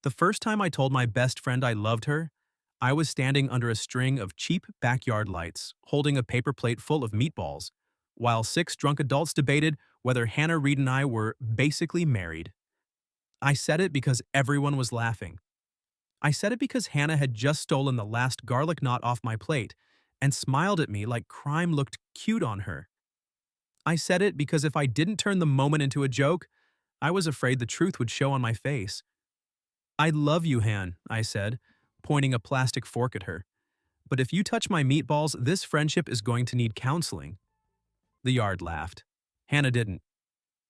The first time I told my best friend I loved her, I was standing under a string of cheap backyard lights, holding a paper plate full of meatballs, while six drunk adults debated whether Hannah Reed and I were basically married. I said it because everyone was laughing. I said it because Hannah had just stolen the last garlic knot off my plate and smiled at me like crime looked cute on her. I said it because if I didn't turn the moment into a joke, I was afraid the truth would show on my face. I love you, Han, I said, pointing a plastic fork at her. But if you touch my meatballs, this friendship is going to need counseling. The yard laughed. Hannah didn't.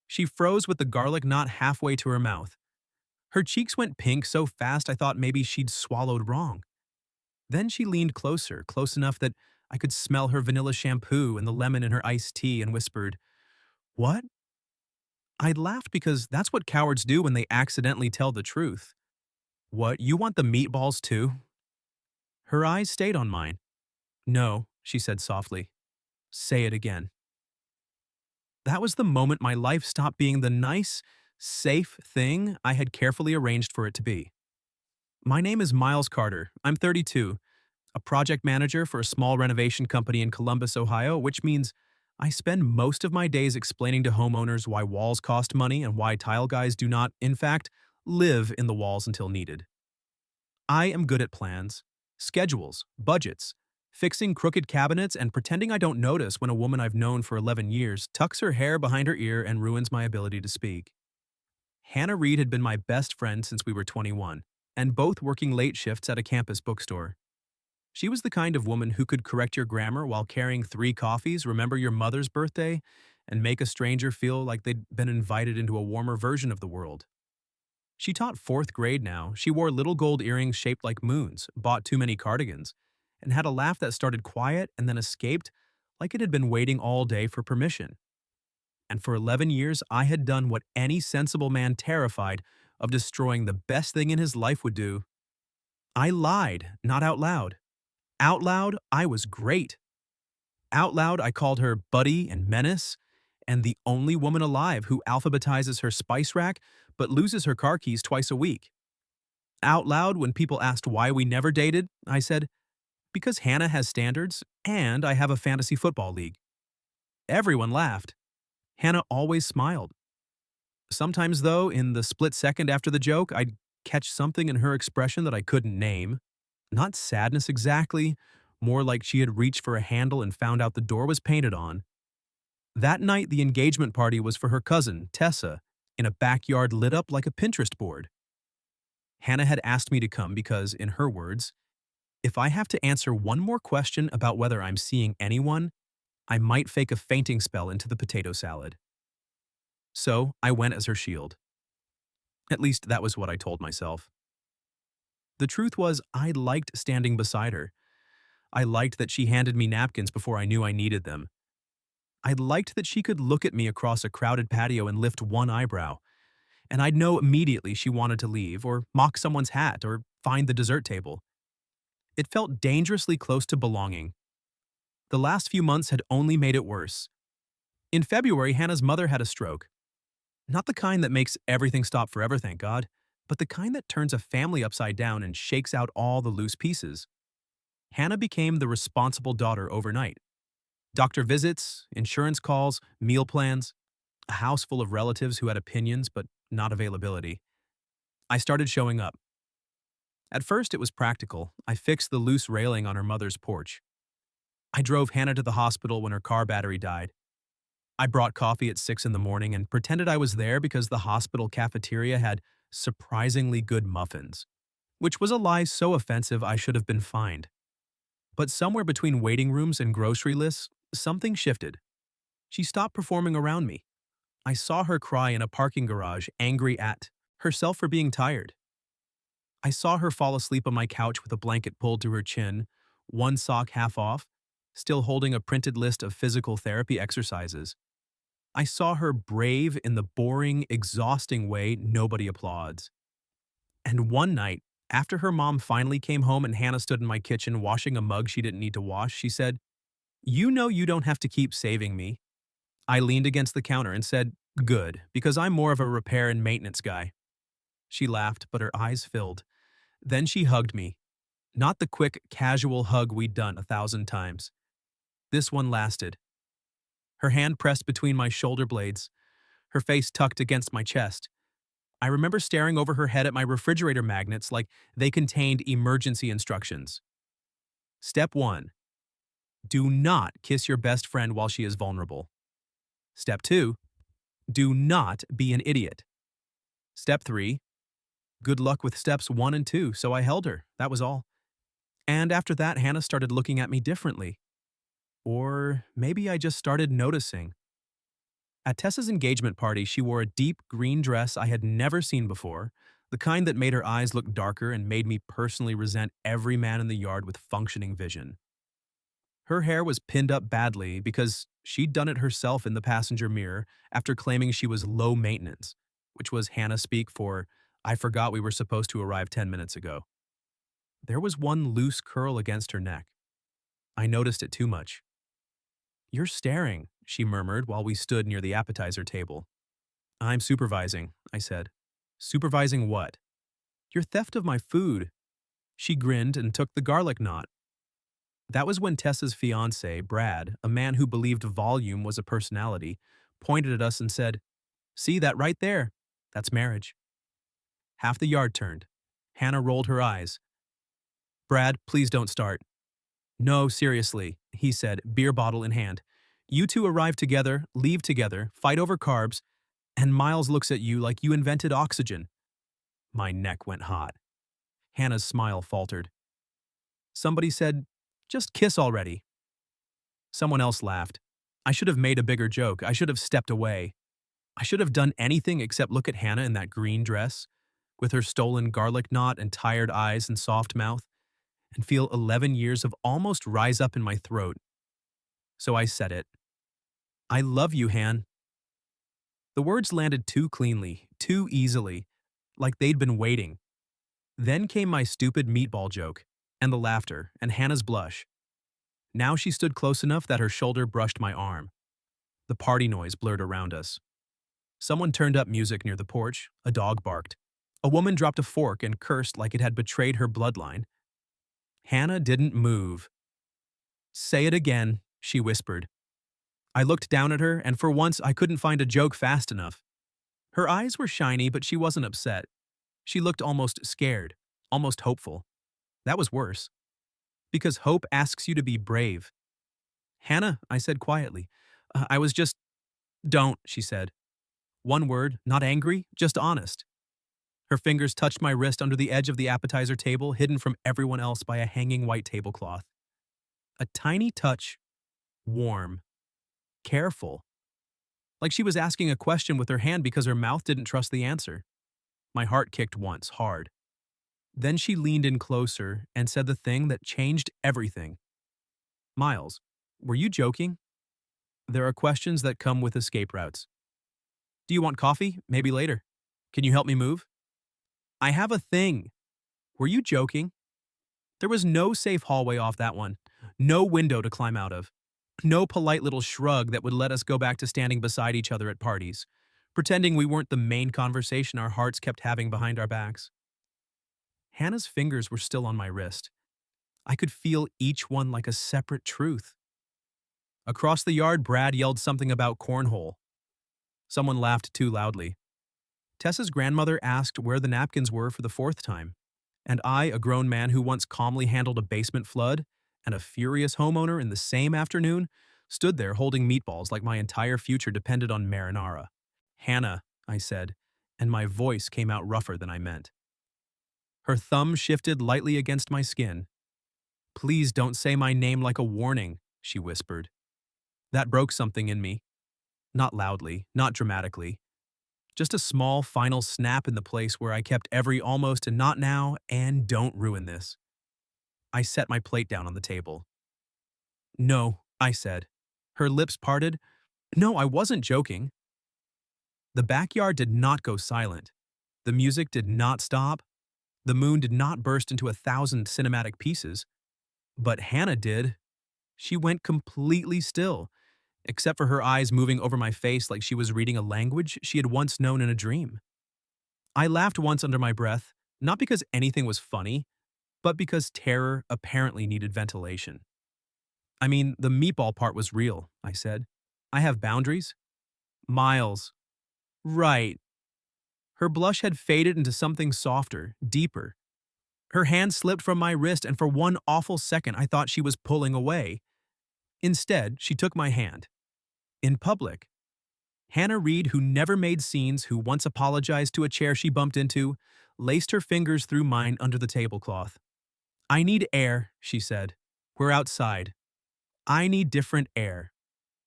She froze with the garlic knot halfway to her mouth. Her cheeks went pink so fast I thought maybe she'd swallowed wrong. Then she leaned closer, close enough that I could smell her vanilla shampoo and the lemon in her iced tea, and whispered, "What?" I laughed because that's what cowards do when they accidentally tell the truth. "What, you want the meatballs too?" Her eyes stayed on mine. "No," she said softly. "Say it again." That was the moment my life stopped being the nice, safe thing I had carefully arranged for it to be. My name is Miles Carter. I'm 32, a project manager for a small renovation company in Columbus, Ohio, which means I spend most of my days explaining to homeowners why walls cost money and why tile guys do not, in fact, live in the walls until needed. I am good at plans, schedules, budgets, fixing crooked cabinets, and pretending I don't notice when a woman I've known for 11 years tucks her hair behind her ear and ruins my ability to speak. Hannah Reed had been my best friend since we were 21, and both working late shifts at a campus bookstore. She was the kind of woman who could correct your grammar while carrying 3 coffees, remember your mother's birthday, and make a stranger feel like they'd been invited into a warmer version of the world. She taught 4th grade now. She wore little gold earrings shaped like moons, bought too many cardigans, and had a laugh that started quiet and then escaped like it had been waiting all day for permission. And for 11 years, I had done what any sensible man terrified of destroying the best thing in his life would do. I lied, not out loud. Out loud, I was great. Out loud, I called her Buddy and Menace, and the only woman alive who alphabetizes her spice rack but loses her car keys twice a week. Out loud, when people asked why we never dated, I said, because Hannah has standards and I have a fantasy football league. Everyone laughed. Hannah always smiled. Sometimes, though, in the split second after the joke, I'd catch something in her expression that I couldn't name. Not sadness exactly, more like she had reached for a handle and found out the door was painted on. That night, the engagement party was for her cousin, Tessa, in a backyard lit up like a Pinterest board. Hannah had asked me to come because, in her words, if I have to answer one more question about whether I'm seeing anyone, I might fake a fainting spell into the potato salad. So I went as her shield. At least that was what I told myself. The truth was, I liked standing beside her. I liked that she handed me napkins before I knew I needed them. I liked that she could look at me across a crowded patio and lift one eyebrow, and I'd know immediately she wanted to leave, or mock someone's hat, or find the dessert table. It felt dangerously close to belonging. The last few months had only made it worse. In February, Hannah's mother had a stroke. Not the kind that makes everything stop forever, thank God, but the kind that turns a family upside down and shakes out all the loose pieces. Hannah became the responsible daughter overnight. Doctor visits, insurance calls, meal plans, a house full of relatives who had opinions but not availability. I started showing up. At first, it was practical. I fixed the loose railing on her mother's porch. I drove Hannah to the hospital when her car battery died. I brought coffee at 6 in the morning and pretended I was there because the hospital cafeteria had surprisingly good muffins, which was a lie so offensive I should have been fined. But somewhere between waiting rooms and grocery lists, something shifted. She stopped performing around me. I saw her cry in a parking garage, angry at herself for being tired. I saw her fall asleep on my couch with a blanket pulled to her chin, one sock half off, still holding a printed list of physical therapy exercises. I saw her brave in the boring, exhausting way nobody applauds. And one night, after her mom finally came home and Hannah stood in my kitchen washing a mug she didn't need to wash, she said, "You know you don't have to keep saving me." I leaned against the counter and said, "Good, because I'm more of a repair and maintenance guy." She laughed, but her eyes filled. Then she hugged me. Not the quick, casual hug we'd done 1,000 times. This one lasted. Her hand pressed between my shoulder blades, her face tucked against my chest. I remember staring over her head at my refrigerator magnets like they contained emergency instructions. Step 1. Do not kiss your best friend while she is vulnerable. Step 2. Do not be an idiot. Step 3. Good luck with steps 1 and 2, so I held her. That was all. And after that, Hannah started looking at me differently. Or maybe I just started noticing. At Tessa's engagement party, she wore a deep green dress I had never seen before, the kind that made her eyes look darker and made me personally resent every man in the yard with functioning vision. Her hair was pinned up badly because she'd done it herself in the passenger mirror after claiming she was low maintenance, which was Hannah speak for, I forgot we were supposed to arrive 10 minutes ago. There was one loose curl against her neck. I noticed it too much. You're staring, she murmured while we stood near the appetizer table. I'm supervising, I said. Supervising what? Your theft of my food. She grinned and took the garlic knot. That was when Tessa's fiancé, Brad, a man who believed volume was a personality, pointed at us and said, See that right there? That's marriage. Half the yard turned. Hannah rolled her eyes. Brad, please don't start. No, seriously, he said, beer bottle in hand. You two arrive together, leave together, fight over carbs, and Miles looks at you like you invented oxygen. My neck went hot. Hannah's smile faltered. Somebody said, just kiss already. Someone else laughed. I should have made a bigger joke. I should have stepped away. I should have done anything except look at Hannah in that green dress, with her stolen garlic knot and tired eyes and soft mouth, and feel 11 years of almost rise up in my throat. So I said it. I love you, Han. The words landed too cleanly, too easily, like they'd been waiting. Then came my stupid meatball joke, and the laughter, and Hannah's blush. Now she stood close enough that her shoulder brushed my arm. The party noise blurred around us. Someone turned up music near the porch, a dog barked. A woman dropped a fork and cursed like it had betrayed her bloodline. Hannah didn't move. Say it again, she whispered. I looked down at her, and for once I couldn't find a joke fast enough. Her eyes were shiny, but she wasn't upset. She looked almost scared, almost hopeful. That was worse. Because hope asks you to be brave. Hannah, I said quietly. I was just... Don't, she said. One word, not angry, just honest. Her fingers touched my wrist under the edge of the appetizer table, hidden from everyone else by a hanging white tablecloth. A tiny touch, warm, careful. Like she was asking a question with her hand because her mouth didn't trust the answer. My heart kicked once, hard. Then she leaned in closer and said the thing that changed everything. Miles, were you joking? There are questions that come with escape routes. Do you want coffee? Maybe later. Can you help me move? I have a thing. Were you joking? There was no safe hallway off that one. No window to climb out of. No polite little shrug that would let us go back to standing beside each other at parties, pretending we weren't the main conversation our hearts kept having behind our backs. Hannah's fingers were still on my wrist. I could feel each one like a separate truth. Across the yard, Brad yelled something about cornhole. Someone laughed too loudly. Tessa's grandmother asked where the napkins were for the 4th time, and I, a grown man who once calmly handled a basement flood and a furious homeowner in the same afternoon, stood there holding meatballs like my entire future depended on marinara. Hannah, I said, and my voice came out rougher than I meant. Her thumb shifted lightly against my skin. Please don't say my name like a warning, she whispered. That broke something in me. Not loudly, not dramatically. Just a small final snap in the place where I kept every almost and not now and don't ruin this. I set my plate down on the table. No, I said. Her lips parted. No, I wasn't joking. The backyard did not go silent. The music did not stop. The moon did not burst into 1,000 cinematic pieces. But Hannah did. She went completely still, except for her eyes moving over my face like she was reading a language she had once known in a dream. I laughed once under my breath, not because anything was funny, but because terror apparently needed ventilation. I mean, the meatball part was real, I said. I have boundaries. Miles. Right. Her blush had faded into something softer, deeper. Her hand slipped from my wrist, and for one awful second I thought she was pulling away. Instead, she took my hand. In public. Hannah Reed, who never made scenes, who once apologized to a chair she bumped into, laced her fingers through mine under the tablecloth. I need air, she said. We're outside. I need different air.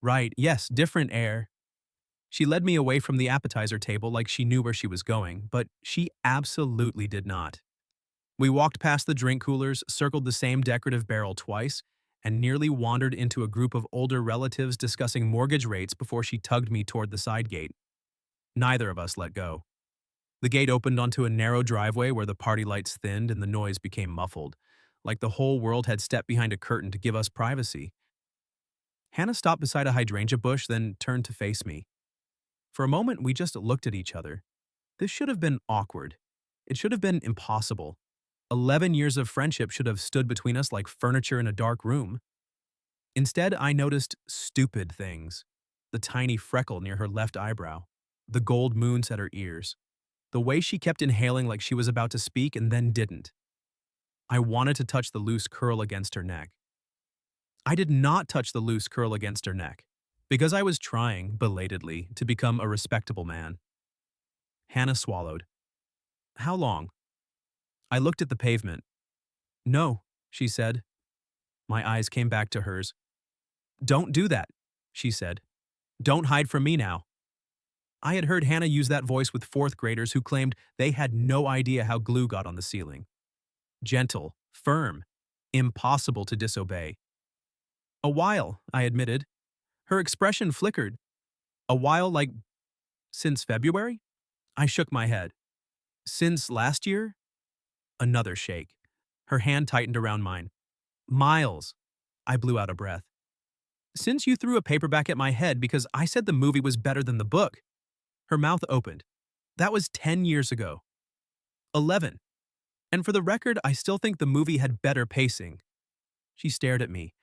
Right, yes, different air. She led me away from the appetizer table like she knew where she was going, but she absolutely did not. We walked past the drink coolers, circled the same decorative barrel twice, and nearly wandered into a group of older relatives discussing mortgage rates before she tugged me toward the side gate. Neither of us let go. The gate opened onto a narrow driveway where the party lights thinned and the noise became muffled, like the whole world had stepped behind a curtain to give us privacy. Hannah stopped beside a hydrangea bush, then turned to face me. For a moment, we just looked at each other. This should have been awkward. It should have been impossible. 11 years of friendship should have stood between us like furniture in a dark room. Instead, I noticed stupid things. The tiny freckle near her left eyebrow, the gold moons at her ears, the way she kept inhaling like she was about to speak and then didn't. I wanted to touch the loose curl against her neck. I did not touch the loose curl against her neck, because I was trying, belatedly, to become a respectable man. Hannah swallowed. How long? I looked at the pavement. No, she said. My eyes came back to hers. Don't do that, she said. Don't hide from me now. I had heard Hannah use that voice with fourth graders who claimed they had no idea how glue got on the ceiling. Gentle, firm, impossible to disobey. A while, I admitted. Her expression flickered. A while like, since February? I shook my head. Since last year? Another shake. Her hand tightened around mine. Miles. I blew out a breath. Since you threw a paperback at my head because I said the movie was better than the book. Her mouth opened. That was 10 years ago. 11. And for the record, I still think the movie had better pacing. She stared at me.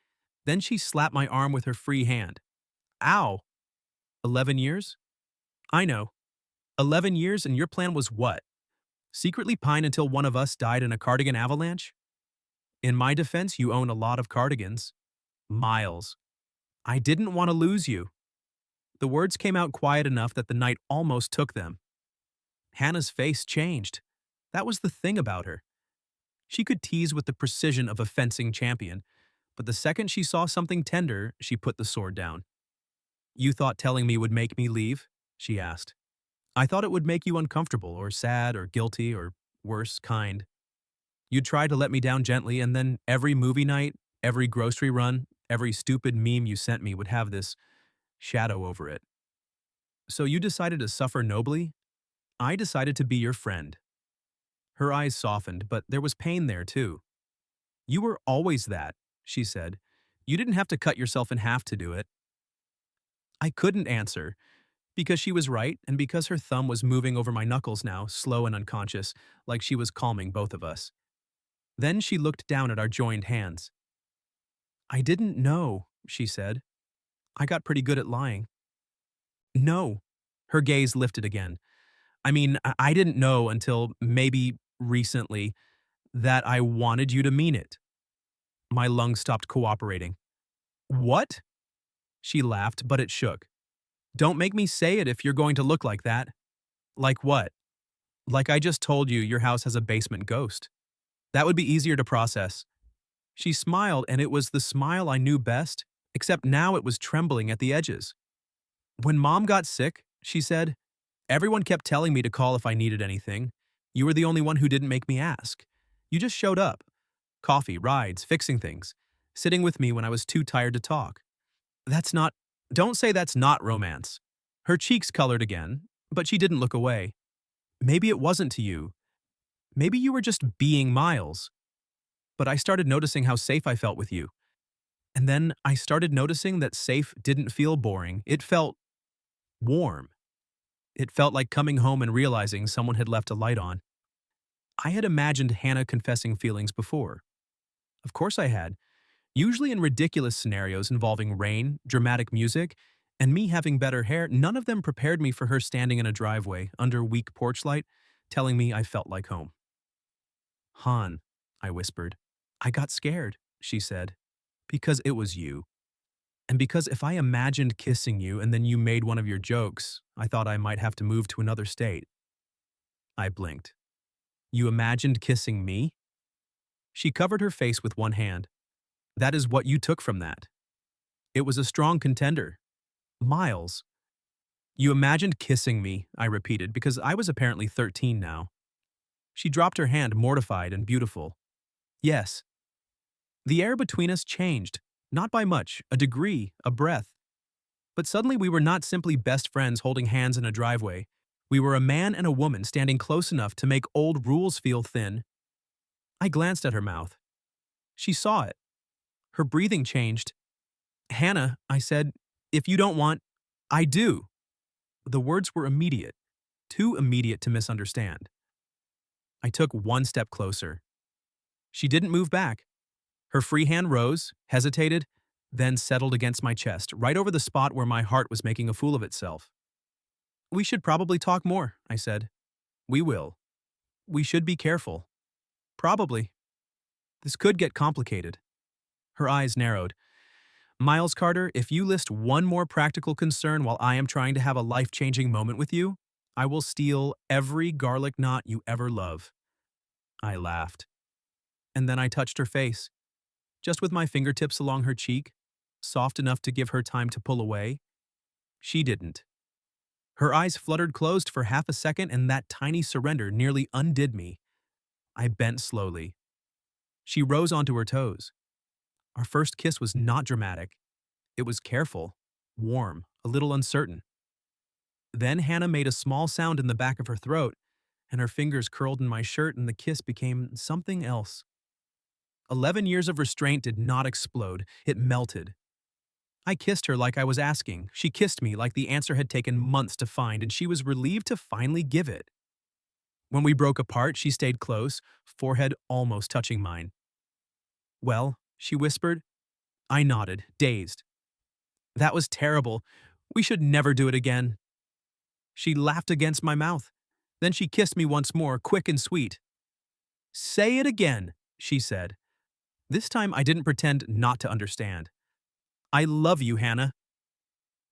Then she slapped my arm with her free hand. Ow. 11 years? I know. 11 years, and your plan was what? Secretly pine until one of us died in a cardigan avalanche? In my defense, you own a lot of cardigans. Miles. I didn't want to lose you. The words came out quiet enough that the night almost took them. Hannah's face changed. That was the thing about her. She could tease with the precision of a fencing champion, but the second she saw something tender, she put the sword down. You thought telling me would make me leave? She asked. I thought it would make you uncomfortable or sad or guilty or worse, kind. You'd try to let me down gently, and then every movie night, every grocery run, every stupid meme you sent me would have this shadow over it. So you decided to suffer nobly? I decided to be your friend. Her eyes softened, but there was pain there too. You were always that, she said. You didn't have to cut yourself in half to do it. I couldn't answer, because she was right and because her thumb was moving over my knuckles now, slow and unconscious, like she was calming both of us. Then she looked down at our joined hands. I didn't know, she said. I got pretty good at lying. No. Her gaze lifted again. I mean, I didn't know until maybe recently that I wanted you to mean it. My lungs stopped cooperating. What? She laughed, but it shook. Don't make me say it if you're going to look like that. Like what? Like I just told you your house has a basement ghost. That would be easier to process. She smiled, and it was the smile I knew best, except now it was trembling at the edges. When Mom got sick, she said, everyone kept telling me to call if I needed anything. You were the only one who didn't make me ask. You just showed up. Coffee, rides, fixing things. Sitting with me when I was too tired to talk. That's not... Don't say that's not romance. Her cheeks colored again, but she didn't look away. Maybe it wasn't to you. Maybe you were just being Miles. But I started noticing how safe I felt with you. And then I started noticing that safe didn't feel boring. It felt warm. It felt like coming home and realizing someone had left a light on. I had imagined Hannah confessing feelings before. Of course I had, usually in ridiculous scenarios involving rain, dramatic music, and me having better hair. None of them prepared me for her standing in a driveway under weak porch light, telling me I felt like home. Han, I whispered. I got scared, she said, because it was you. And because if I imagined kissing you and then you made one of your jokes, I thought I might have to move to another state. I blinked. You imagined kissing me? She covered her face with one hand. That is what you took from that. It was a strong contender. Miles. You imagined kissing me, I repeated, because I was apparently 13 now. She dropped her hand, mortified and beautiful. Yes. The air between us changed, not by much, a degree, a breath. But suddenly we were not simply best friends holding hands in a driveway. We were a man and a woman standing close enough to make old rules feel thin. I glanced at her mouth. She saw it. Her breathing changed. Hannah, I said, if you don't want, I do. The words were immediate, too immediate to misunderstand. I took one step closer. She didn't move back. Her free hand rose, hesitated, then settled against my chest, right over the spot where my heart was making a fool of itself. We should probably talk more, I said. We will. We should be careful. Probably. This could get complicated. Her eyes narrowed. Miles Carter, if you list one more practical concern while I am trying to have a life-changing moment with you, I will steal every garlic knot you ever love. I laughed. And then I touched her face, just with my fingertips along her cheek, soft enough to give her time to pull away. She didn't. Her eyes fluttered closed for half a second, and that tiny surrender nearly undid me. I bent slowly. She rose onto her toes. Our first kiss was not dramatic. It was careful, warm, a little uncertain. Then Hannah made a small sound in the back of her throat, and her fingers curled in my shirt, and the kiss became something else. 11 years of restraint did not explode. It melted. I kissed her like I was asking. She kissed me like the answer had taken months to find, and she was relieved to finally give it. When we broke apart, she stayed close, forehead almost touching mine. Well, she whispered. I nodded, dazed. That was terrible. We should never do it again. She laughed against my mouth. Then she kissed me once more, quick and sweet. Say it again, she said. This time I didn't pretend not to understand. I love you, Hannah.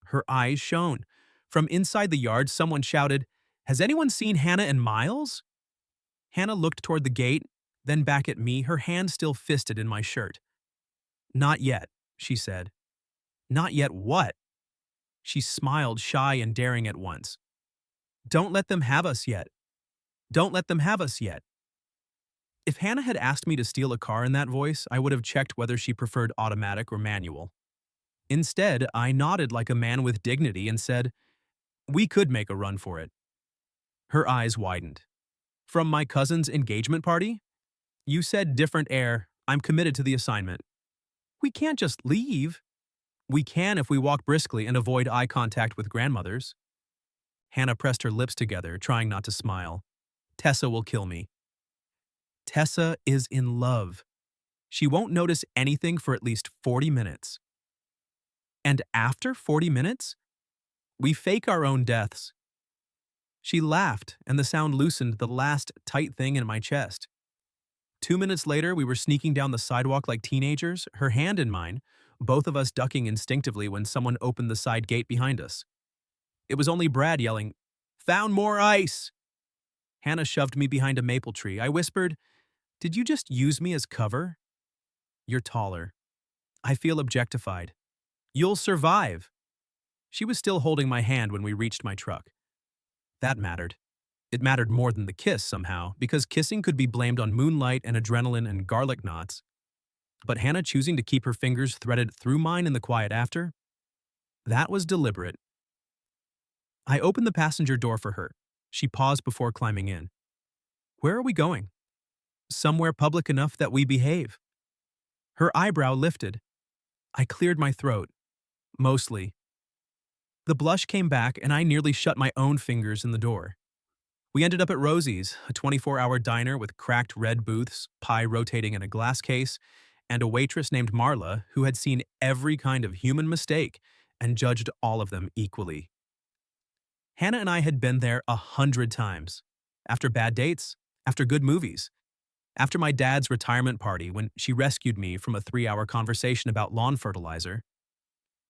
Her eyes shone. From inside the yard, someone shouted, Has anyone seen Hannah and Miles? Hannah looked toward the gate, then back at me, her hand still fisted in my shirt. Not yet, she said. Not yet what? She smiled, shy and daring at once. Don't let them have us yet. Don't let them have us yet. If Hannah had asked me to steal a car in that voice, I would have checked whether she preferred automatic or manual. Instead, I nodded like a man with dignity and said, We could make a run for it. Her eyes widened. From my cousin's engagement party? You said different air. I'm committed to the assignment. We can't just leave. We can if we walk briskly and avoid eye contact with grandmothers. Hannah pressed her lips together, trying not to smile. Tessa will kill me. Tessa is in love. She won't notice anything for at least 40 minutes. And after 40 minutes, we fake our own deaths. She laughed, and the sound loosened the last tight thing in my chest. 2 minutes later, we were sneaking down the sidewalk like teenagers, her hand in mine, both of us ducking instinctively when someone opened the side gate behind us. It was only Brad yelling, Found more ice! Hannah shoved me behind a maple tree. I whispered, Did you just use me as cover? You're taller. I feel objectified. You'll survive. She was still holding my hand when we reached my truck. That mattered. It mattered more than the kiss somehow, because kissing could be blamed on moonlight and adrenaline and garlic knots. But Hannah choosing to keep her fingers threaded through mine in the quiet after? That was deliberate. I opened the passenger door for her. She paused before climbing in. Where are we going? Somewhere public enough that we behave. Her eyebrow lifted. I cleared my throat. Mostly. The blush came back, and I nearly shut my own fingers in the door. We ended up at Rosie's, a 24-hour diner with cracked red booths, pie rotating in a glass case, and a waitress named Marla who had seen every kind of human mistake and judged all of them equally. Hannah and I had been there 100 times. After bad dates, after good movies, after my dad's retirement party when she rescued me from a 3-hour conversation about lawn fertilizer,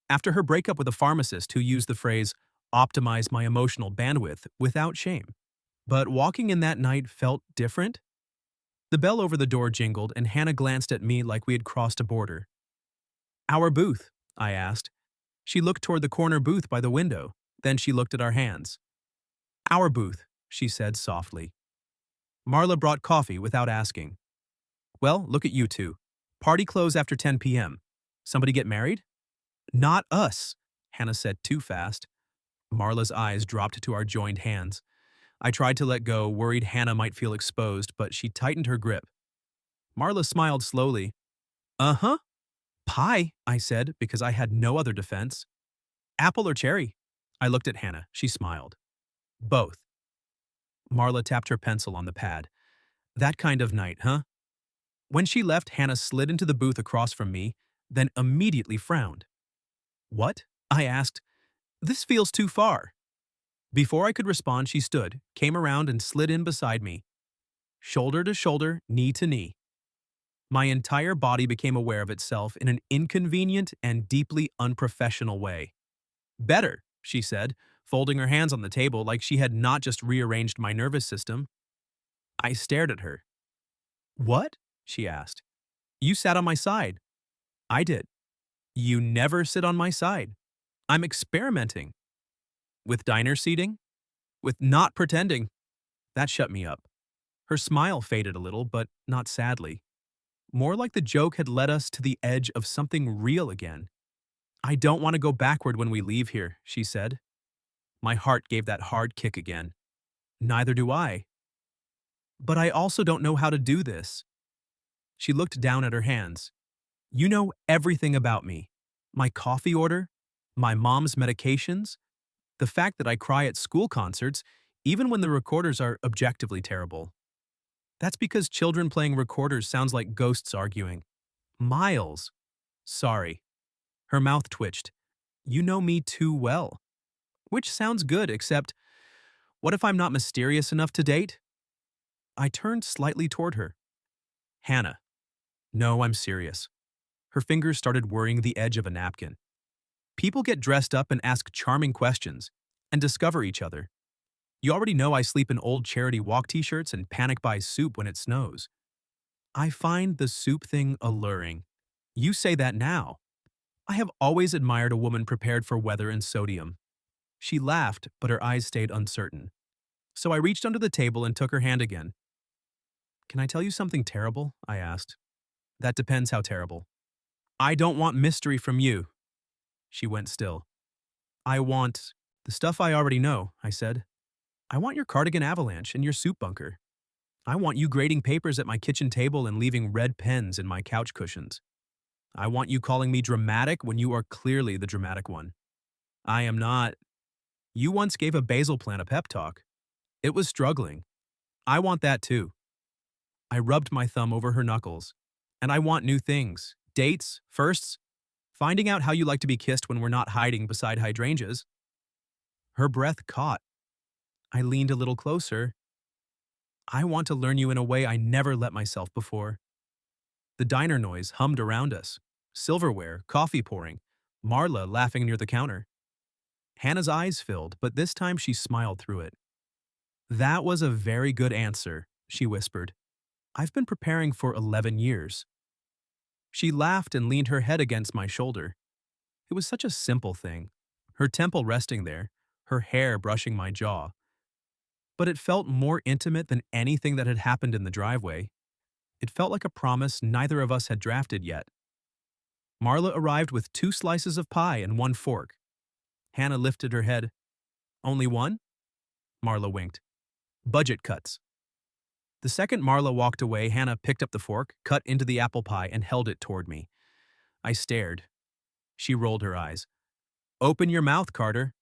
after her breakup with a pharmacist who used the phrase, optimize my emotional bandwidth without shame. But walking in that night felt different. The bell over the door jingled and Hannah glanced at me like we had crossed a border. Our booth, I asked. She looked toward the corner booth by the window. Then she looked at our hands. Our booth, she said softly. Marla brought coffee without asking. Well, look at you two. Party close after 10 p.m. Somebody get married? Not us, Hannah said too fast. Marla's eyes dropped to our joined hands. I tried to let go, worried Hannah might feel exposed, but she tightened her grip. Marla smiled slowly. Uh-huh. Pie, I said, because I had no other defense. Apple or cherry? I looked at Hannah. She smiled. Both. Marla tapped her pencil on the pad. That kind of night, huh? When she left, Hannah slid into the booth across from me, then immediately frowned. What? I asked. This feels too far. Before I could respond, she stood, came around and slid in beside me. Shoulder to shoulder, knee to knee. My entire body became aware of itself in an inconvenient and deeply unprofessional way. Better, she said, folding her hands on the table like she had not just rearranged my nervous system. I stared at her. What? She asked. You sat on my side. I did. You never sit on my side. I'm experimenting. With diner seating? With not pretending. That shut me up. Her smile faded a little, but not sadly. More like the joke had led us to the edge of something real again. I don't want to go backward when we leave here, she said. My heart gave that hard kick again. Neither do I. But I also don't know how to do this. She looked down at her hands. You know everything about me. My coffee order, my mom's medications, the fact that I cry at school concerts, even when the recorders are objectively terrible. That's because children playing recorders sounds like ghosts arguing. Miles. Sorry. Her mouth twitched. You know me too well. Which sounds good, except, what if I'm not mysterious enough to date? I turned slightly toward her. Hannah. No, I'm serious. Her fingers started worrying the edge of a napkin. People get dressed up and ask charming questions, and discover each other. You already know I sleep in old charity walk t-shirts and panic buy soup when it snows. I find the soup thing alluring. You say that now. I have always admired a woman prepared for weather and sodium. She laughed, but her eyes stayed uncertain. So I reached under the table and took her hand again. Can I tell you something terrible? I asked. That depends how terrible. I don't want mystery from you. She went still. I want the stuff I already know, I said. I want your cardigan avalanche and your soup bunker. I want you grading papers at my kitchen table and leaving red pens in my couch cushions. I want you calling me dramatic when you are clearly the dramatic one. I am not. You once gave a basil plant a pep talk. It was struggling. I want that too. I rubbed my thumb over her knuckles. And I want new things. Dates, firsts, finding out how you like to be kissed when we're not hiding beside hydrangeas. Her breath caught. I leaned a little closer. I want to learn you in a way I never let myself before. The diner noise hummed around us. Silverware, coffee pouring, Marla laughing near the counter. Hannah's eyes filled, but this time she smiled through it. That was a very good answer, she whispered. I've been preparing for 11 years. She laughed and leaned her head against my shoulder. It was such a simple thing, her temple resting there, her hair brushing my jaw. But it felt more intimate than anything that had happened in the driveway. It felt like a promise neither of us had drafted yet. Marla arrived with 2 slices of pie and 1 fork. Hannah lifted her head. Only one? Marla winked. Budget cuts. The second Marla walked away, Hannah picked up the fork, cut into the apple pie, and held it toward me. I stared. She rolled her eyes. Open your mouth, Carter.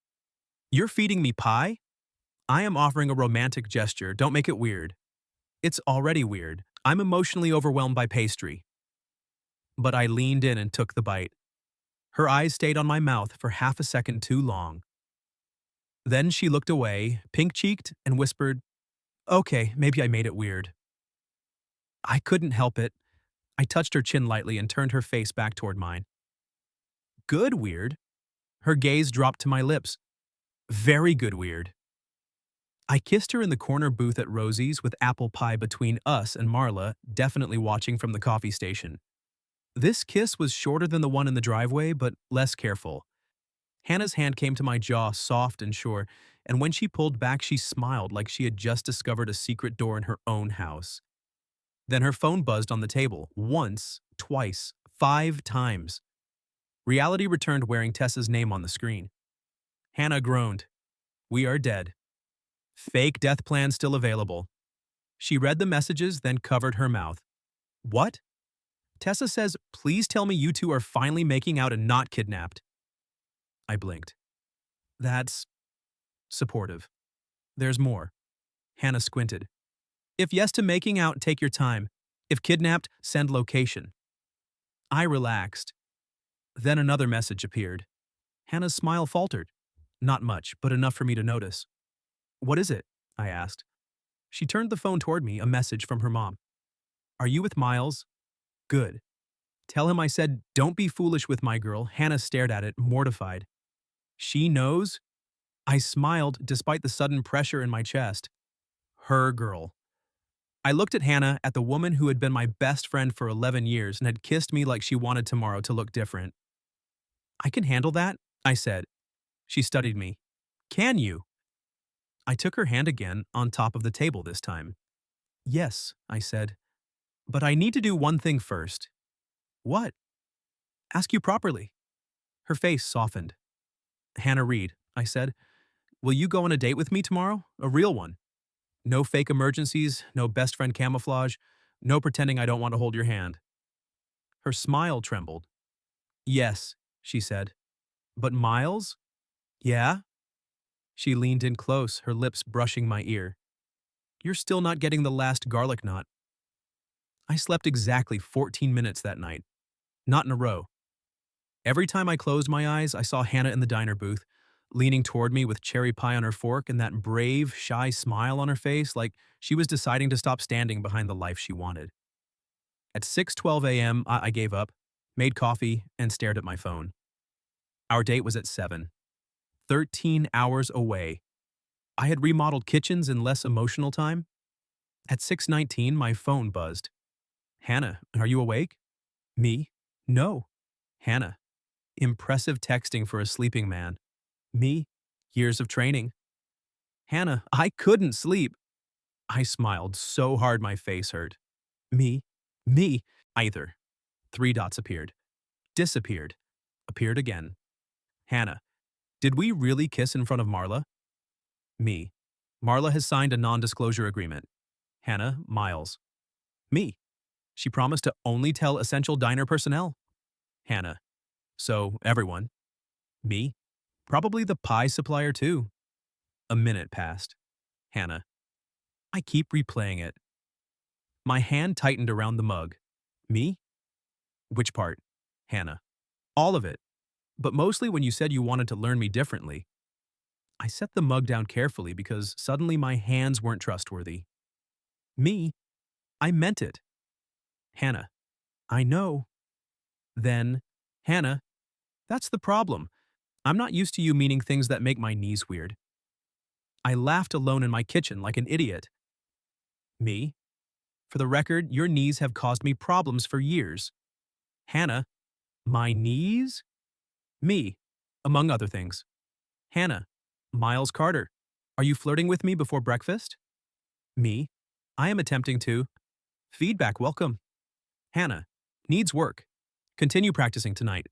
You're feeding me pie? I am offering a romantic gesture. Don't make it weird. It's already weird. I'm emotionally overwhelmed by pastry. But I leaned in and took the bite. Her eyes stayed on my mouth for half a second too long. Then she looked away, pink-cheeked, and whispered, "Okay, maybe I made it weird." I couldn't help it. I touched her chin lightly and turned her face back toward mine. Good weird. Her gaze dropped to my lips. Very good weird. I kissed her in the corner booth at Rosie's with apple pie between us and Marla, definitely watching from the coffee station. This kiss was shorter than the one in the driveway, but less careful. Hannah's hand came to my jaw, soft and sure, and when she pulled back, she smiled like she had just discovered a secret door in her own house. Then her phone buzzed on the table, once, twice, 5 times. Reality returned wearing Tessa's name on the screen. Hannah groaned. "We are dead. Fake death plan still available." She read the messages, then covered her mouth. "What?" Tessa says, "Please tell me you two are finally making out and not kidnapped." I blinked. That's supportive. There's more. Hannah squinted. "If yes to making out, take your time. If kidnapped, send location." I relaxed. Then another message appeared. Hannah's smile faltered. Not much, but enough for me to notice. "What is it?" I asked. She turned the phone toward me, a message from her mom. "Are you with Miles?" "Good. Tell him I said, 'Don't be foolish with my girl.'" Hannah stared at it, mortified. "She knows?" I smiled despite the sudden pressure in my chest. Her girl. I looked at Hannah, at the woman who had been my best friend for 11 years and had kissed me like she wanted tomorrow to look different. "I can handle that," I said. She studied me. "Can you?" I took her hand again, on top of the table this time. "Yes," I said. "But I need to do one thing first." "What?" "Ask you properly." Her face softened. "Hannah Reed," I said, "will you go on a date with me tomorrow? A real one. No fake emergencies, no best friend camouflage, no pretending I don't want to hold your hand." Her smile trembled. "Yes," she said. "But Miles?" "Yeah?" She leaned in close, her lips brushing my ear. "You're still not getting the last garlic knot." I slept exactly 14 minutes that night. Not in a row. Every time I closed my eyes, I saw Hannah in the diner booth, leaning toward me with cherry pie on her fork and that brave, shy smile on her face like she was deciding to stop standing behind the life she wanted. At 6:12 a.m., I gave up, made coffee, and stared at my phone. Our date was at 7. 13 hours away. I had remodeled kitchens in less emotional time. At 6:19, my phone buzzed. "Hannah, are you awake?" "Me?" "No." "Hannah." Impressive texting for a sleeping man. "Me?" "Years of training." "Hannah, I couldn't sleep." I smiled so hard my face hurt. "Me? Me?" Either. 3 dots appeared. Disappeared. Appeared again. "Hannah, did we really kiss in front of Marla?" "Me. Marla has signed a non-disclosure agreement." "Hannah, Miles." "Me. She promised to only tell essential diner personnel." "Hannah. So, everyone." "Me. Probably the pie supplier too." A minute passed. "Hannah." I keep replaying it. My hand tightened around the mug. "Me? Which part?" "Hannah." "All of it. But mostly when you said you wanted to learn me differently." I set the mug down carefully because suddenly my hands weren't trustworthy. "Me? I meant it." "Hannah." "I know." Then, "Hannah, that's the problem. I'm not used to you meaning things that make my knees weird." I laughed alone in my kitchen like an idiot. "Me? For the record, your knees have caused me problems for years." "Hannah, my knees?" "Me, among other things." "Hannah, Miles Carter, are you flirting with me before breakfast?" "Me, I am attempting to." "Feedback welcome." "Hannah, needs work. Continue practicing tonight."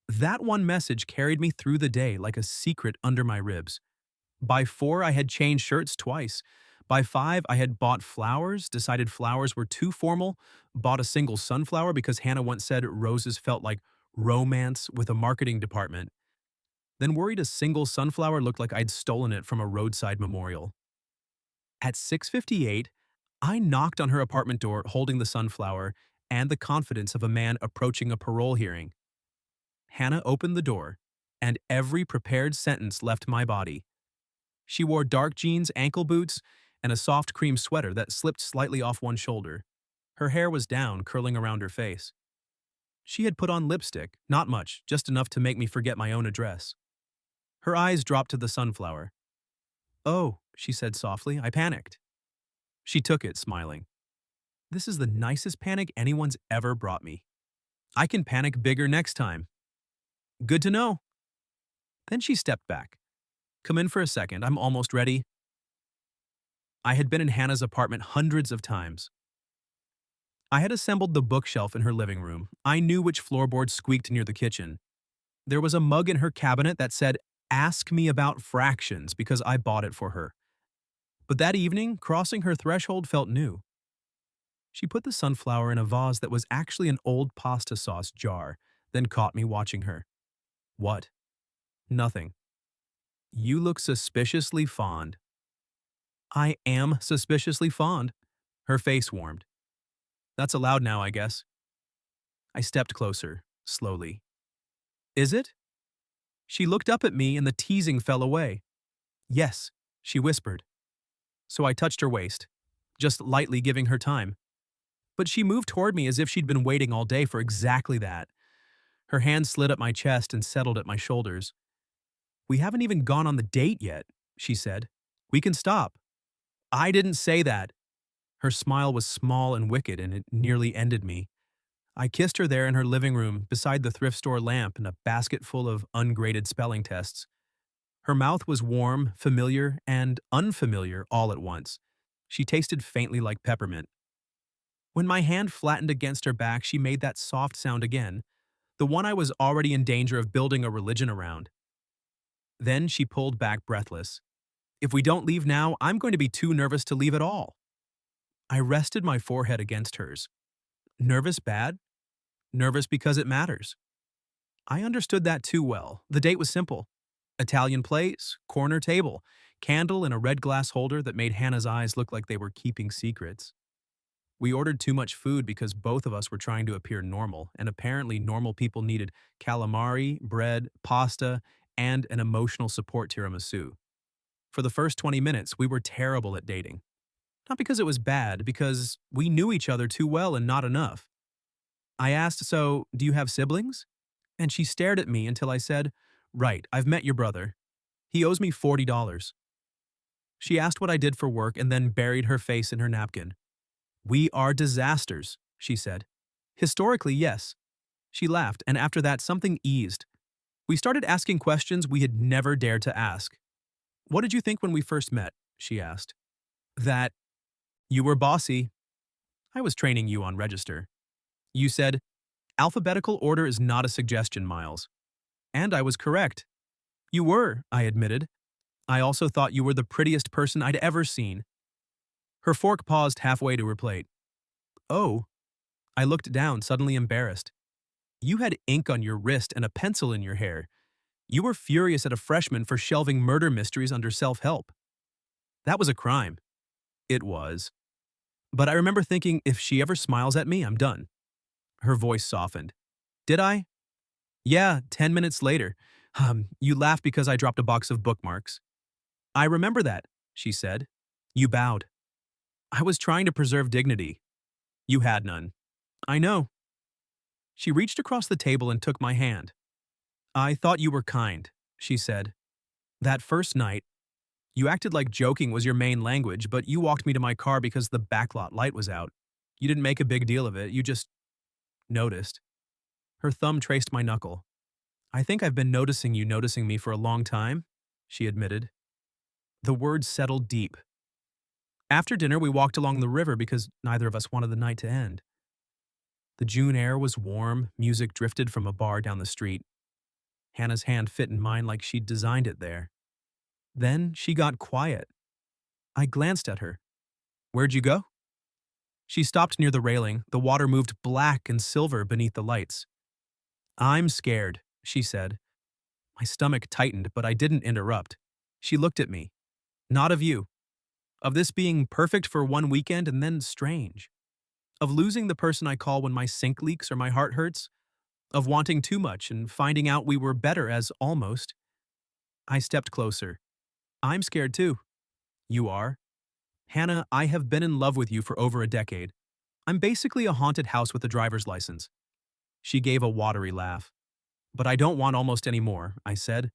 That one message carried me through the day like a secret under my ribs. By 4, I had changed shirts twice. By 5, I had bought flowers, decided flowers were too formal, bought a single sunflower because Hannah once said roses felt like romance with a marketing department. then worried a single sunflower looked like I'd stolen it from a roadside memorial. At 6:58, I knocked on her apartment door holding the sunflower and the confidence of a man approaching a parole hearing. Hannah opened the door, and every prepared sentence left my body. She wore dark jeans, ankle boots, and a soft cream sweater that slipped slightly off one shoulder. Her hair was down, curling around her face. She had put on lipstick, not much, just enough to make me forget my own address. Her eyes dropped to the sunflower. "Oh," she said softly, "I panicked." She took it, smiling. "This is the nicest panic anyone's ever brought me. I can panic bigger next time." "Good to know." Then she stepped back. "Come in for a second, I'm almost ready." I had been in Hannah's apartment hundreds of times. I had assembled the bookshelf in her living room. I knew which floorboard squeaked near the kitchen. There was a mug in her cabinet that said, "Ask me about fractions," because I bought it for her. But that evening, crossing her threshold felt new. She put the sunflower in a vase that was actually an old pasta sauce jar, then caught me watching her. "What?" "Nothing." "You look suspiciously fond." "I am suspiciously fond." Her face warmed. "That's allowed now, I guess." I stepped closer, slowly. "Is it?" She looked up at me and the teasing fell away. "Yes," she whispered. So I touched her waist, just lightly giving her time. But she moved toward me as if she'd been waiting all day for exactly that. Her hand slid up my chest and settled at my shoulders. "We haven't even gone on the date yet," she said. "We can stop." "I didn't say that." Her smile was small and wicked, and it nearly ended me. I kissed her there in her living room, beside the thrift store lamp and a basket full of ungraded spelling tests. Her mouth was warm, familiar, and unfamiliar all at once. She tasted faintly like peppermint. When my hand flattened against her back, she made that soft sound again, the one I was already in danger of building a religion around. Then she pulled back breathless. "If we don't leave now, I'm going to be too nervous to leave at all." I rested my forehead against hers. Nervous bad? Nervous because it matters. I understood that too well. The date was simple. Italian place, corner table, candle in a red glass holder that made Hannah's eyes look like they were keeping secrets. We ordered too much food because both of us were trying to appear normal, and apparently normal people needed calamari, bread, pasta, and an emotional support tiramisu. For the first 20 minutes, we were terrible at dating. Not because it was bad, because we knew each other too well and not enough. I asked, "So, do you have siblings?" And she stared at me until I said, "Right, I've met your brother. He owes me $40. She asked what I did for work and then buried her face in her napkin. "We are disasters," she said. "Historically, yes." She laughed, and after that, something eased. We started asking questions we had never dared to ask. "What did you think when we first met?" she asked. "That you were bossy." "I was training you on register." "You said, 'Alphabetical order is not a suggestion, Miles.'" And I was correct. "You were," I admitted. "I also thought you were the prettiest person I'd ever seen." Her fork paused halfway to her plate. "Oh." I looked down, suddenly embarrassed. "You had ink on your wrist and a pencil in your hair. You were furious at a freshman for shelving murder mysteries under self-help." "That was a crime." "It was. But I remember thinking, if she ever smiles at me, I'm done." Her voice softened. "Did I?" "Yeah, 10 minutes later. You laughed because I dropped a box of bookmarks." "I remember that," she said. "You bowed." "I was trying to preserve dignity." "You had none." "I know." She reached across the table and took my hand. "I thought you were kind," she said. "That first night, you acted like joking was your main language, but you walked me to my car because the backlot light was out. You didn't make a big deal of it, you just noticed." Her thumb traced my knuckle. "I think I've been noticing you noticing me for a long time," she admitted. The words settled deep. After dinner, we walked along the river because neither of us wanted the night to end. The June air was warm, music drifted from a bar down the street. Hannah's hand fit in mine like she'd designed it there. Then she got quiet. I glanced at her. "Where'd you go?" She stopped near the railing. The water moved black and silver beneath the lights. "I'm scared," she said. My stomach tightened, but I didn't interrupt. She looked at me. Not of you. Of this being perfect for one weekend and then strange. Of losing the person I call when my sink leaks or my heart hurts. Of wanting too much and finding out we were better as almost. I stepped closer. I'm scared too. You are? Hannah, I have been in love with you for over a decade. I'm basically a haunted house with a driver's license. She gave a watery laugh. But I don't want almost any more, I said.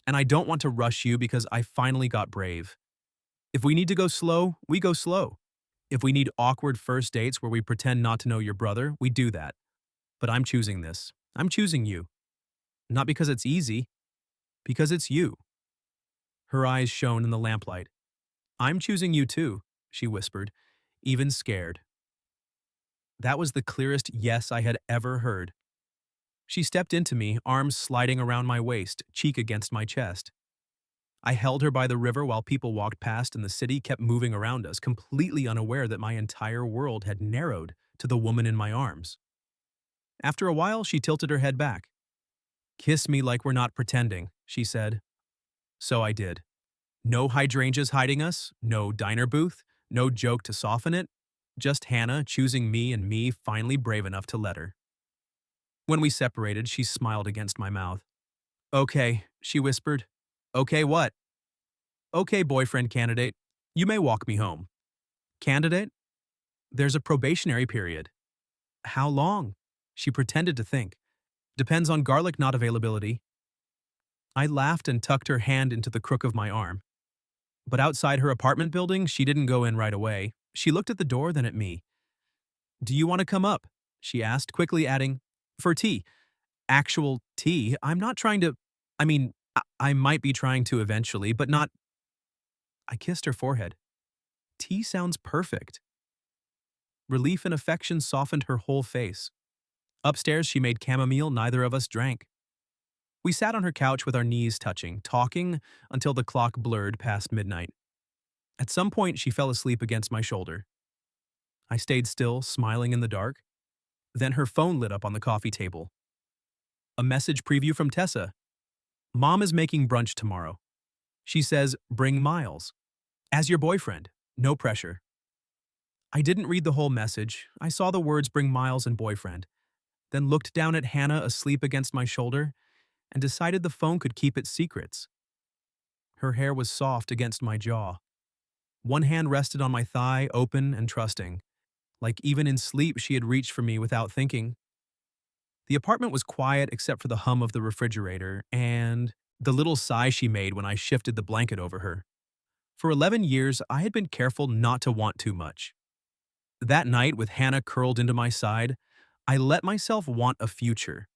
And I don't want to rush you because I finally got brave. If we need to go slow, we go slow. If we need awkward first dates where we pretend not to know your brother, we do that. But I'm choosing this. I'm choosing you. Not because it's easy, because it's you. Her eyes shone in the lamplight. I'm choosing you too, she whispered, even scared. That was the clearest yes I had ever heard. She stepped into me, arms sliding around my waist, cheek against my chest. I held her by the river while people walked past and the city kept moving around us, completely unaware that my entire world had narrowed to the woman in my arms. After a while, she tilted her head back. Kiss me like we're not pretending, she said. So I did. No hydrangeas hiding us, no diner booth, no joke to soften it, just Hannah choosing me and me finally brave enough to let her. When we separated, she smiled against my mouth. Okay, she whispered. Okay, what? Okay, boyfriend candidate. You may walk me home. Candidate? There's a probationary period. How long? She pretended to think. Depends on garlic knot availability. I laughed and tucked her hand into the crook of my arm. But outside her apartment building, she didn't go in right away. She looked at the door, then at me. Do you want to come up? She asked, quickly adding, for tea. Actual tea? I'm not trying to. I might be trying to eventually, but not. I kissed her forehead. Tea sounds perfect. Relief and affection softened her whole face. Upstairs, she made chamomile neither of us drank. We sat on her couch with our knees touching, talking until the clock blurred past midnight. At some point, she fell asleep against my shoulder. I stayed still, smiling in the dark. Then her phone lit up on the coffee table. A message preview from Tessa. Mom is making brunch tomorrow. She says, bring Miles. As your boyfriend. No pressure. I didn't read the whole message. I saw the words bring Miles and boyfriend, then looked down at Hannah asleep against my shoulder and decided the phone could keep its secrets. Her hair was soft against my jaw. One hand rested on my thigh, open and trusting, like even in sleep she had reached for me without thinking. The apartment was quiet except for the hum of the refrigerator and the little sigh she made when I shifted the blanket over her. For 11 years, I had been careful not to want too much. That night, with Hannah curled into my side, I let myself want a future.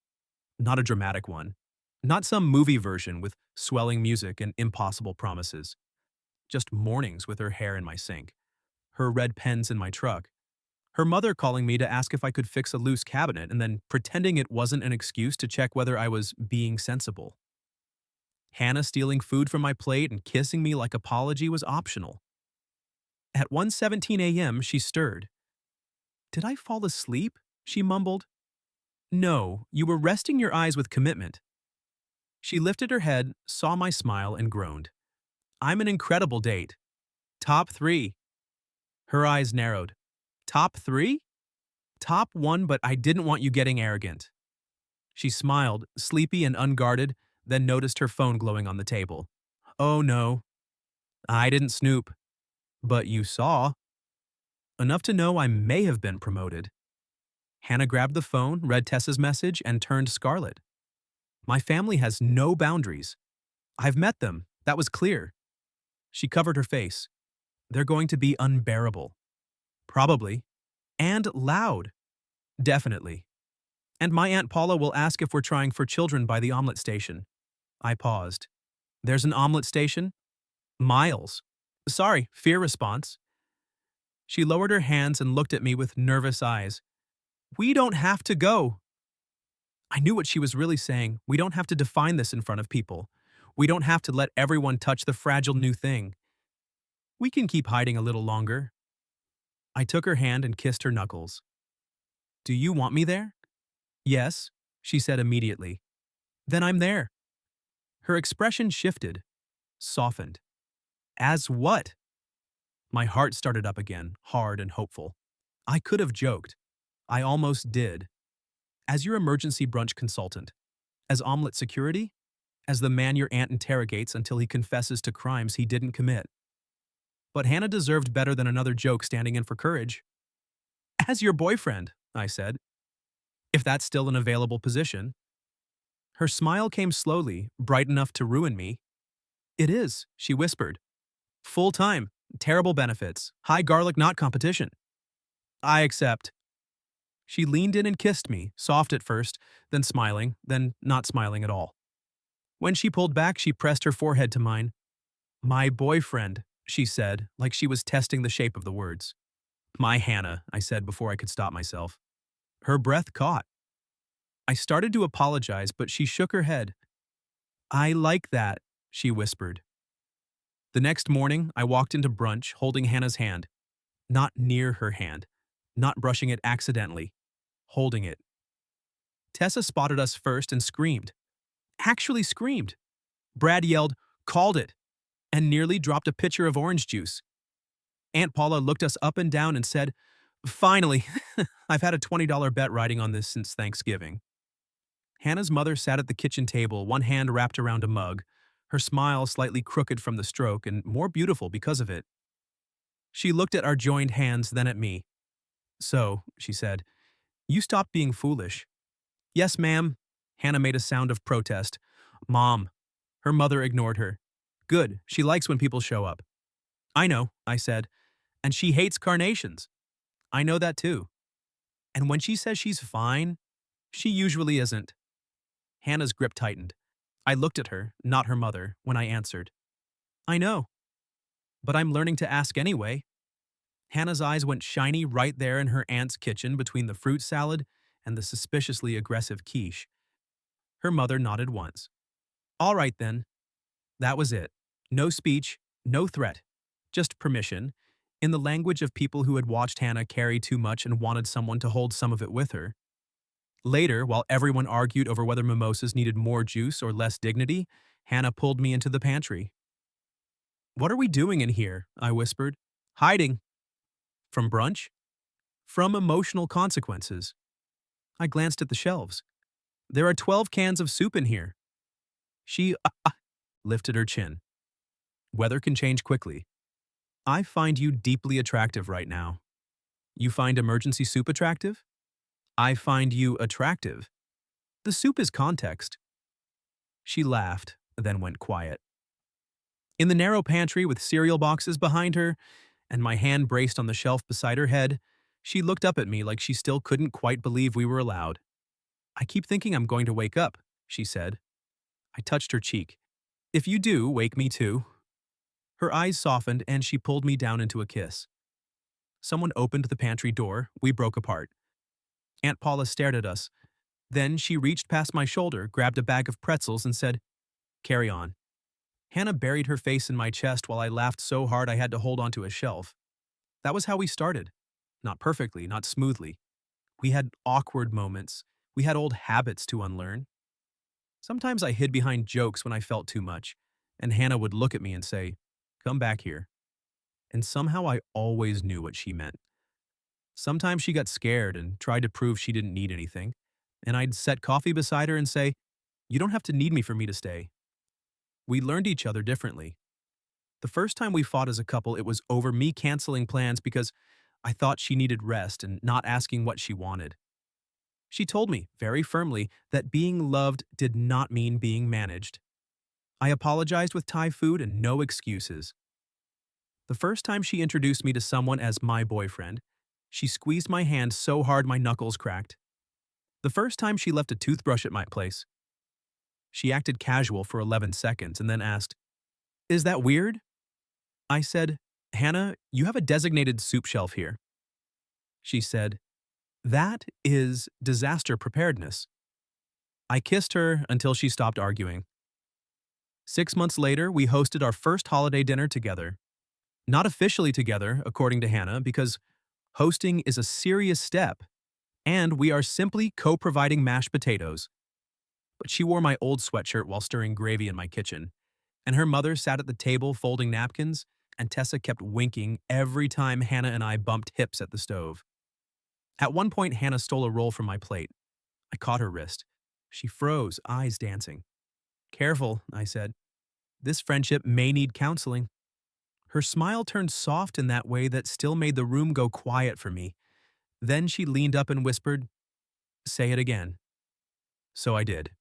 Not a dramatic one. Not some movie version with swelling music and impossible promises. Just mornings with her hair in my sink, her red pens in my truck, her mother calling me to ask if I could fix a loose cabinet and then pretending it wasn't an excuse to check whether I was being sensible. Hannah stealing food from my plate and kissing me like apology was optional. At 1:17 a.m., she stirred. Did I fall asleep? She mumbled. No, you were resting your eyes with commitment. She lifted her head, saw my smile, and groaned. I'm an incredible date. Top 3. Her eyes narrowed. Top 3? Top 1, but I didn't want you getting arrogant. She smiled, sleepy and unguarded, then noticed her phone glowing on the table. Oh no. I didn't snoop. But you saw. Enough to know I may have been promoted. Hannah grabbed the phone, read Tessa's message, and turned scarlet. My family has no boundaries. I've met them. That was clear. She covered her face. They're going to be unbearable. Probably. And loud. Definitely. And my Aunt Paula will ask if we're trying for children by the omelet station. I paused. There's an omelet station? Miles. Sorry, fear response. She lowered her hands and looked at me with nervous eyes. We don't have to go. I knew what she was really saying. We don't have to define this in front of people. We don't have to let everyone touch the fragile new thing. We can keep hiding a little longer. I took her hand and kissed her knuckles. Do you want me there? Yes, she said immediately. Then I'm there. Her expression shifted, softened. As what? My heart started up again, hard and hopeful. I could have joked. I almost did. As your emergency brunch consultant. As omelet security? As the man your aunt interrogates until he confesses to crimes he didn't commit. But Hannah deserved better than another joke standing in for courage. As your boyfriend, I said. If that's still an available position. Her smile came slowly, bright enough to ruin me. It is, she whispered. Full time, terrible benefits, high garlic knot competition. I accept. She leaned in and kissed me, soft at first, then smiling, then not smiling at all. When she pulled back, she pressed her forehead to mine. My boyfriend, she said, like she was testing the shape of the words. My Hannah, I said before I could stop myself. Her breath caught. I started to apologize, but she shook her head. I like that, she whispered. The next morning, I walked into brunch holding Hannah's hand. Not near her hand. Not brushing it accidentally. Holding it. Tessa spotted us first and screamed. Actually screamed. Brad yelled, called it, and nearly dropped a pitcher of orange juice. Aunt Paula looked us up and down and said, Finally, I've had a $20 bet riding on this since Thanksgiving. Hannah's mother sat at the kitchen table, one hand wrapped around a mug, her smile slightly crooked from the stroke and more beautiful because of it. She looked at our joined hands, then at me. So, she said, you stopped being foolish. Yes, ma'am. Hannah made a sound of protest. Mom. Her mother ignored her. Good, she likes when people show up. I know, I said, and she hates carnations. I know that too. And when she says she's fine, she usually isn't. Hannah's grip tightened. I looked at her, not her mother, when I answered. I know. But I'm learning to ask anyway. Hannah's eyes went shiny right there in her aunt's kitchen between the fruit salad and the suspiciously aggressive quiche. Her mother nodded once. All right then. That was it. No speech, no threat. Just permission, in the language of people who had watched Hannah carry too much and wanted someone to hold some of it with her. Later, while everyone argued over whether mimosas needed more juice or less dignity, Hannah pulled me into the pantry. What are we doing in here? I whispered. Hiding. From brunch? From emotional consequences. I glanced at the shelves. There are 12 cans of soup in here. She lifted her chin. Weather can change quickly. I find you deeply attractive right now. You find emergency soup attractive? I find you attractive. The soup is context. She laughed, then went quiet. In the narrow pantry with cereal boxes behind her, and my hand braced on the shelf beside her head, she looked up at me like she still couldn't quite believe we were allowed. I keep thinking I'm going to wake up, she said. I touched her cheek. If you do, wake me too. Her eyes softened and she pulled me down into a kiss. Someone opened the pantry door. We broke apart. Aunt Paula stared at us. Then she reached past my shoulder, grabbed a bag of pretzels and said, Carry on. Hannah buried her face in my chest while I laughed so hard I had to hold onto a shelf. That was how we started. Not perfectly, not smoothly. We had awkward moments. We had old habits to unlearn. Sometimes I hid behind jokes when I felt too much, and Hannah would look at me and say, Come back here. And somehow I always knew what she meant. Sometimes she got scared and tried to prove she didn't need anything, and I'd set coffee beside her and say, You don't have to need me for me to stay. We learned each other differently. The first time we fought as a couple, it was over me canceling plans because I thought she needed rest and not asking what she wanted. She told me, very firmly, that being loved did not mean being managed. I apologized with Thai food and no excuses. The first time she introduced me to someone as my boyfriend, she squeezed my hand so hard my knuckles cracked. The first time she left a toothbrush at my place. She acted casual for 11 seconds and then asked, Is that weird? I said, Hannah, you have a designated soup shelf here. She said, That is disaster preparedness. I kissed her until she stopped arguing. 6 months later, we hosted our first holiday dinner together. Not officially together, according to Hannah, because hosting is a serious step, and we are simply co-providing mashed potatoes. but she wore my old sweatshirt while stirring gravy in my kitchen. And her mother sat at the table folding napkins, and Tessa kept winking every time Hannah and I bumped hips at the stove. At one point, Hannah stole a roll from my plate. I caught her wrist. She froze, eyes dancing. Careful, I said. This friendship may need counseling. Her smile turned soft in that way that still made the room go quiet for me. Then she leaned up and whispered, "Say it again." So I did.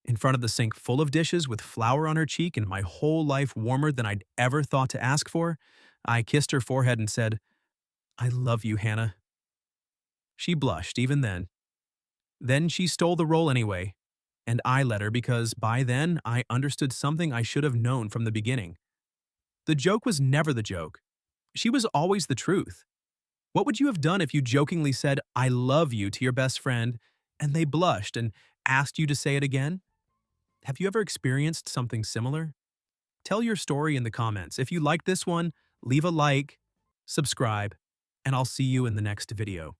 In front of the sink full of dishes with flour on her cheek and my whole life warmer than I'd ever thought to ask for, I kissed her forehead and said, "I love you, Hannah." She blushed even then. Then she stole the roll anyway, and I let her because by then I understood something I should have known from the beginning. The joke was never the joke. She was always the truth. What would you have done if you jokingly said, "I love you" to your best friend, and they blushed and asked you to say it again? Have you ever experienced something similar? Tell your story in the comments. If you like this one, leave a like, subscribe, and I'll see you in the next video.